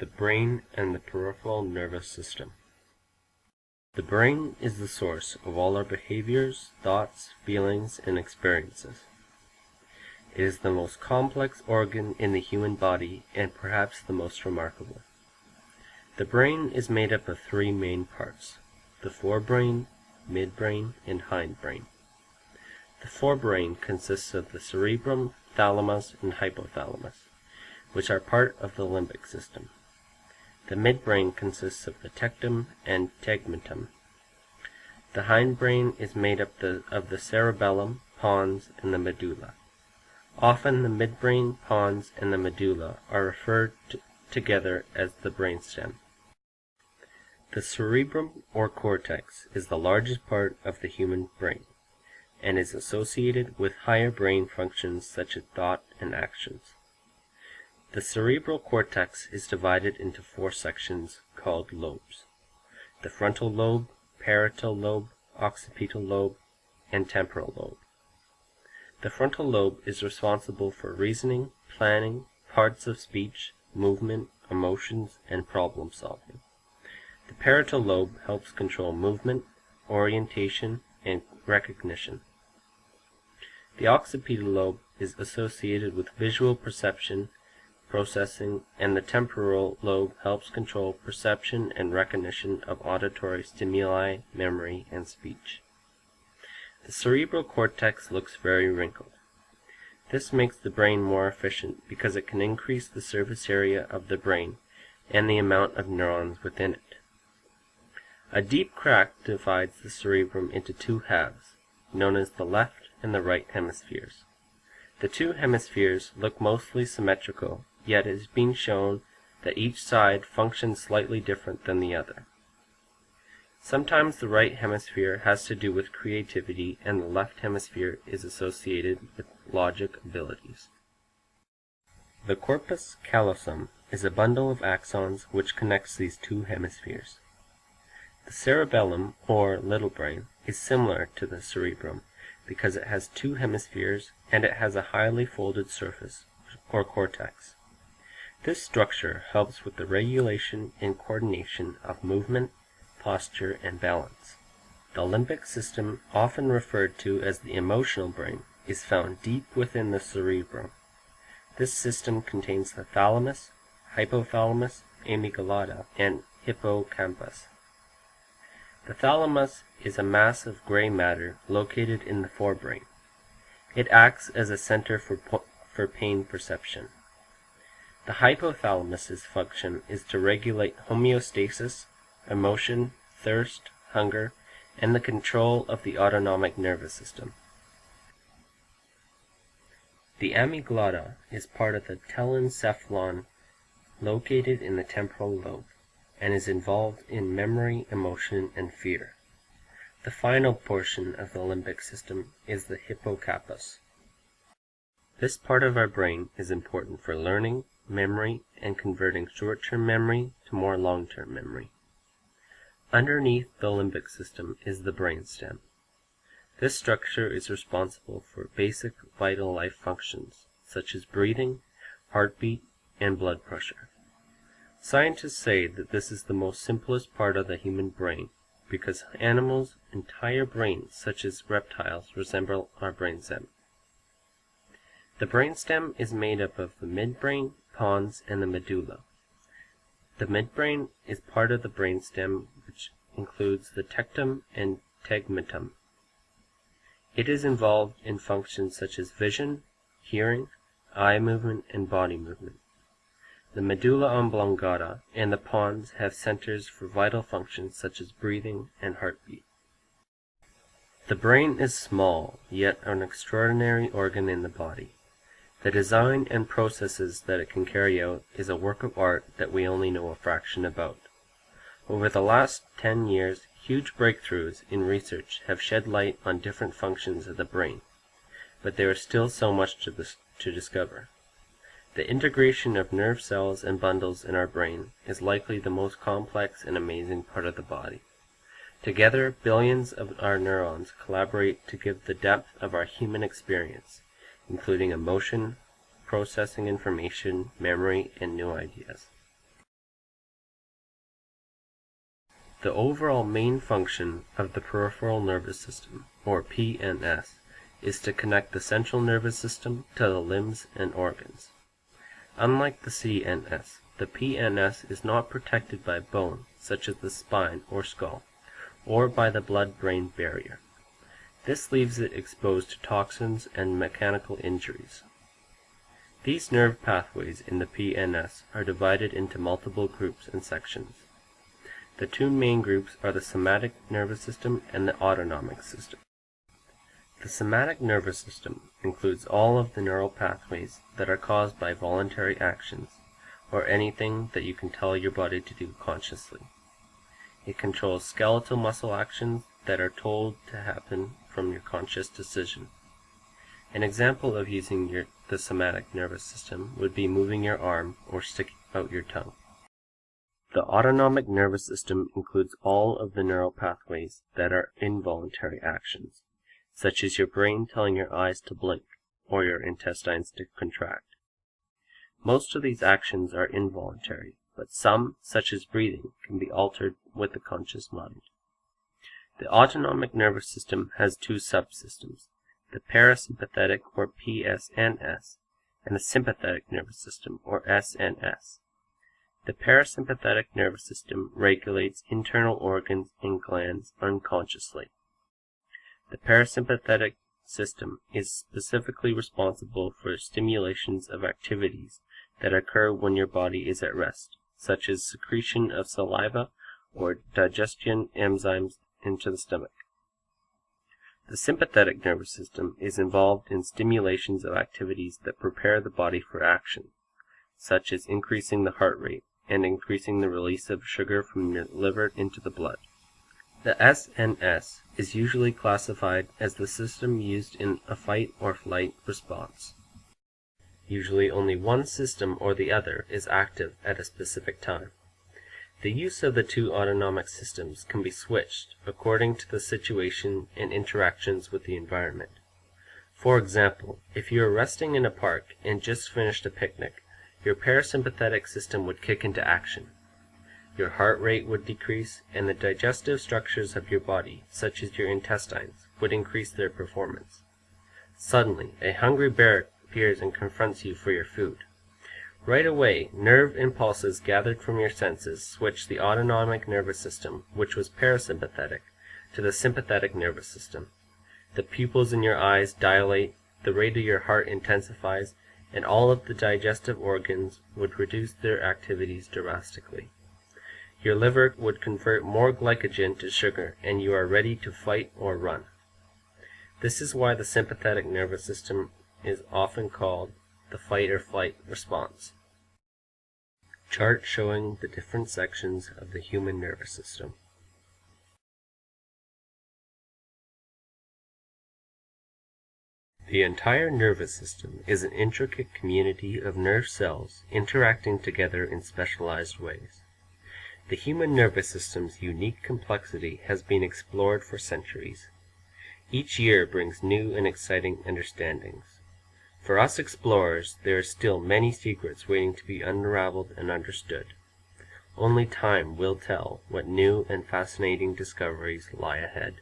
The brain and the peripheral nervous system. The brain is the source of all our behaviors, thoughts, feelings, and experiences. It is the most complex organ in the human body and perhaps the most remarkable. The brain is made up of three main parts: the forebrain, midbrain, and hindbrain. The forebrain consists of the cerebrum, thalamus, and hypothalamus, which are part of the limbic system. The midbrain consists of the tectum and tegmentum. The hindbrain is made up of the cerebellum, pons, and the medulla. Often the midbrain, pons, and the medulla are referred to together as the brainstem. The cerebrum or cortex is the largest part of the human brain and is associated with higher brain functions such as thought and actions. The cerebral cortex is divided into four sections called lobes: the frontal lobe, parietal lobe, occipital lobe, and temporal lobe. The frontal lobe is responsible for reasoning, planning, parts of speech, movement, emotions, and problem solving. The parietal lobe helps control movement, orientation, and recognition. The occipital lobe is associated with visual perception, processing, and the temporal lobe helps control perception and recognition of auditory stimuli, memory, and speech. The cerebral cortex looks very wrinkled. This makes the brain more efficient because it can increase the surface area of the brain and the amount of neurons within it. A deep crack divides the cerebrum into two halves, known as the left and the right hemispheres. The two hemispheres look mostly symmetrical, yet it has been shown that each side functions slightly different than the other. Sometimes the right hemisphere has to do with creativity and the left hemisphere is associated with logic abilities. The corpus callosum is a bundle of axons which connects these two hemispheres. The cerebellum, or little brain, is similar to the cerebrum because it has two hemispheres and it has a highly folded surface, or cortex. This structure helps with the regulation and coordination of movement, posture, and balance. The limbic system, often referred to as the emotional brain, is found deep within the cerebrum. This system contains the thalamus, hypothalamus, amygdala, and hippocampus. The thalamus is a mass of gray matter located in the forebrain. It acts as a center for pain perception. The hypothalamus's function is to regulate homeostasis, emotion, thirst, hunger, and the control of the autonomic nervous system. The amygdala is part of the telencephalon located in the temporal lobe and is involved in memory, emotion, and fear. The final portion of the limbic system is the hippocampus. This part of our brain is important for learning, memory, and converting short-term memory to more long-term memory. Underneath the limbic system is the brainstem. This structure is responsible for basic vital life functions, such as breathing, heartbeat, and blood pressure. Scientists say that this is the most simplest part of the human brain because animals' entire brains, such as reptiles, resemble our brainstem. The brainstem is made up of the midbrain, pons, and the medulla. The midbrain is part of the brainstem, which includes the tectum and tegmentum. It is involved in functions such as vision, hearing, eye movement, and body movement. The medulla oblongata and the pons have centers for vital functions such as breathing and heartbeat. The brain is small, yet an extraordinary organ in the body. The design and processes that it can carry out is a work of art that we only know a fraction about. Over the last 10 years, huge breakthroughs in research have shed light on different functions of the brain, but there is still so much to discover. The integration of nerve cells and bundles in our brain is likely the most complex and amazing part of the body. Together, billions of our neurons collaborate to give the depth of our human experience, including emotion, processing information, memory, and new ideas. The overall main function of the peripheral nervous system, or PNS, is to connect the central nervous system to the limbs and organs. Unlike the CNS, the PNS is not protected by bone, such as the spine or skull, or by the blood-brain barrier. This leaves it exposed to toxins and mechanical injuries. These nerve pathways in the PNS are divided into multiple groups and sections. The two main groups are the somatic nervous system and the autonomic system. The somatic nervous system includes all of the neural pathways that are caused by voluntary actions, or anything that you can tell your body to do consciously. It controls skeletal muscle actions that are told to happen from your conscious decision. An example of using the somatic nervous system would be moving your arm or sticking out your tongue. The autonomic nervous system includes all of the neural pathways that are involuntary actions, such as your brain telling your eyes to blink or your intestines to contract. Most of these actions are involuntary, but some, such as breathing, can be altered with the conscious mind. The autonomic nervous system has two subsystems, the parasympathetic or PSNS, and the sympathetic nervous system or SNS. The parasympathetic nervous system regulates internal organs and glands unconsciously. The parasympathetic system is specifically responsible for stimulations of activities that occur when your body is at rest, such as secretion of saliva or digestion enzymes into the stomach. The sympathetic nervous system is involved in stimulations of activities that prepare the body for action, such as increasing the heart rate and increasing the release of sugar from your liver into the blood. The SNS is usually classified as the system used in a fight or flight response. Usually only one system or the other is active at a specific time. The use of the two autonomic systems can be switched according to the situation and interactions with the environment. For example, if you are resting in a park and just finished a picnic, your parasympathetic system would kick into action. Your heart rate would decrease, and the digestive structures of your body, such as your intestines, would increase their performance. Suddenly, a hungry bear appears and confronts you for your food. Right away, nerve impulses gathered from your senses switch the autonomic nervous system, which was parasympathetic, to the sympathetic nervous system. The pupils in your eyes dilate, the rate of your heart intensifies, and all of the digestive organs would reduce their activities drastically. Your liver would convert more glycogen to sugar, and you are ready to fight or run. This is why the sympathetic nervous system is often called the fight or flight response. Chart showing the different sections of the human nervous system. The entire nervous system is an intricate community of nerve cells interacting together in specialized ways. The human nervous system's unique complexity has been explored for centuries. Each year brings new and exciting understandings. For us explorers, there are still many secrets waiting to be unraveled and understood. Only time will tell what new and fascinating discoveries lie ahead.